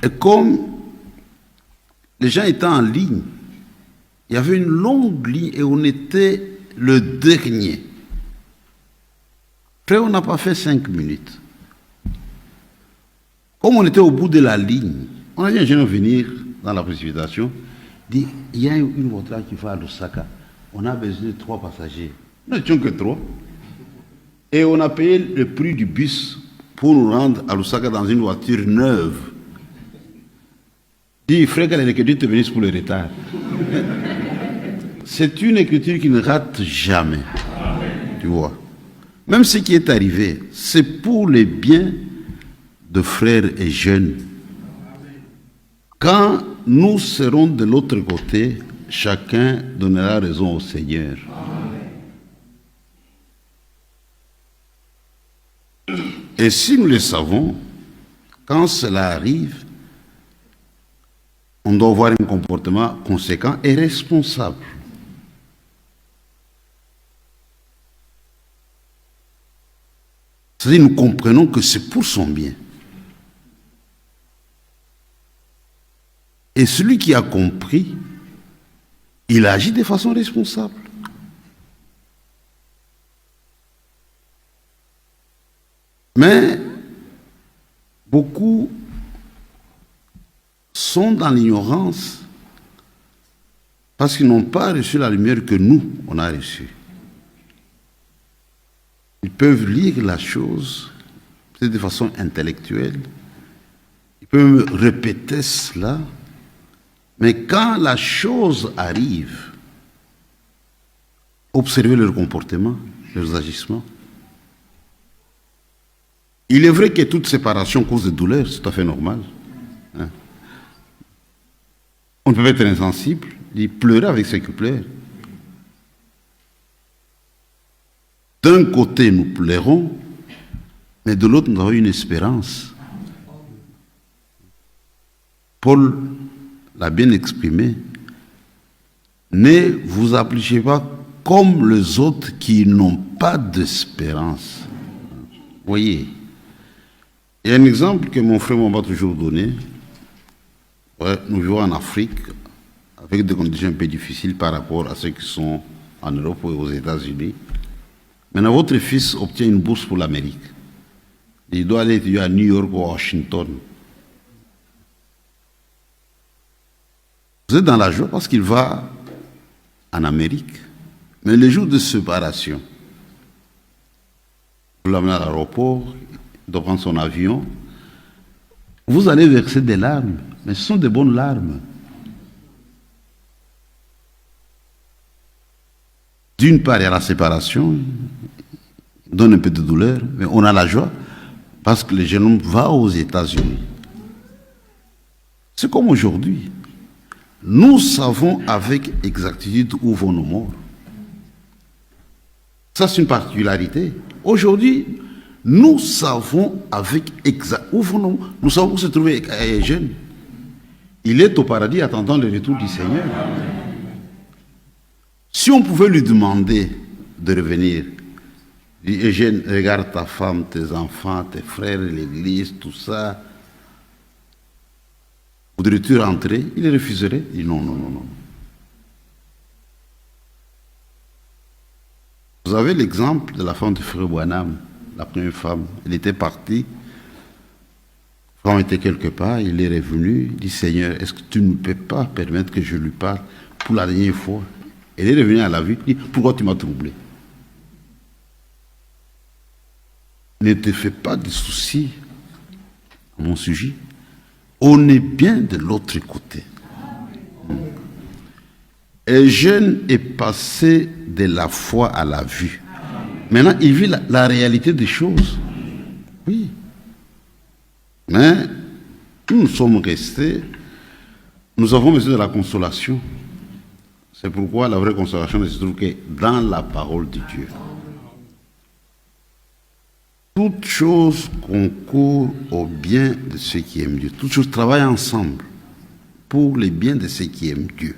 Et comme les gens étaient en ligne, il y avait une longue ligne et on était le dernier. Après, on n'a pas fait 5 minutes. Comme on était au bout de la ligne, on a dit à un jeune venir dans la précipitation, dit, il y a une voiture qui va à Lusaka, on a besoin de 3 passagers. Nous n'étions que 3. Et on a payé le prix du bus pour nous rendre à Lusaka dans une voiture neuve. Dit, il faudrait que l'écriture te bénisse pour le retard. C'est une écriture qui ne rate jamais. Amen. Tu vois. Même ce qui est arrivé, c'est pour le bien de frères et jeunes. Quand nous serons de l'autre côté, chacun donnera raison au Seigneur. Et si nous le savons, quand cela arrive, on doit avoir un comportement conséquent et responsable. C'est-à-dire nous comprenons que c'est pour son bien. Et celui qui a compris, il agit de façon responsable. Mais beaucoup sont dans l'ignorance parce qu'ils n'ont pas reçu la lumière que nous, on a reçue. Ils peuvent lire la chose peut-être de façon intellectuelle, ils peuvent répéter cela, mais quand la chose arrive, observez leur comportement, leurs agissements. Il est vrai que toute séparation cause de douleur, c'est tout à fait normal. Hein? On ne peut pas être insensible, il pleurer avec ceux qui pleurent. D'un côté, nous pleurons, mais de l'autre, nous avons une espérance. Paul l'a bien exprimé. Ne vous approchez pas comme les autres qui n'ont pas d'espérance. Vous voyez, il y a un exemple que mon frère m'a toujours donné. Ouais, nous vivons en Afrique avec des conditions un peu difficiles par rapport à ceux qui sont en Europe ou aux États-Unis. Maintenant, votre fils obtient une bourse pour l'Amérique. Il doit aller étudier à New York ou à Washington. Vous êtes dans la joie parce qu'il va en Amérique. Mais le jour de séparation, vous l'amenez à l'aéroport, il doit prendre son avion, vous allez verser des larmes, mais ce sont des bonnes larmes. D'une part, il y a la séparation, il donne un peu de douleur, mais on a la joie parce que le jeune homme va aux États-Unis. C'est comme aujourd'hui. Nous savons avec exactitude où vont nos morts. Ça, c'est une particularité. Aujourd'hui, nous savons avec exact où vont nos morts. Nous savons où se trouve un jeune. Il est au paradis attendant le retour du Seigneur. Si on pouvait lui demander de revenir, il dit, Eugène, regarde ta femme, tes enfants, tes frères, l'église, tout ça. Voudrais-tu rentrer? Il refuserait. Il dit non, non, non, non. Vous avez l'exemple de la femme de Frère Branham, la première femme. Elle était partie. Quand on était quelque part, il est revenu, il dit Seigneur, est-ce que tu ne peux pas permettre que je lui parle pour la dernière fois? Elle est revenue à la vie, il dit pourquoi tu m'as troublé? Ne te fais pas de soucis à mon sujet. On est bien de l'autre côté. Un jeune est passé de la foi à la vue. Maintenant, il vit la réalité des choses. Oui. Mais nous sommes restés, nous avons besoin de la consolation. C'est pourquoi la vraie consolation ne se trouve que dans la parole de Dieu. Toute chose concourt au bien de ceux qui aiment Dieu. Toutes choses travaillent ensemble pour le bien de ceux qui aiment Dieu.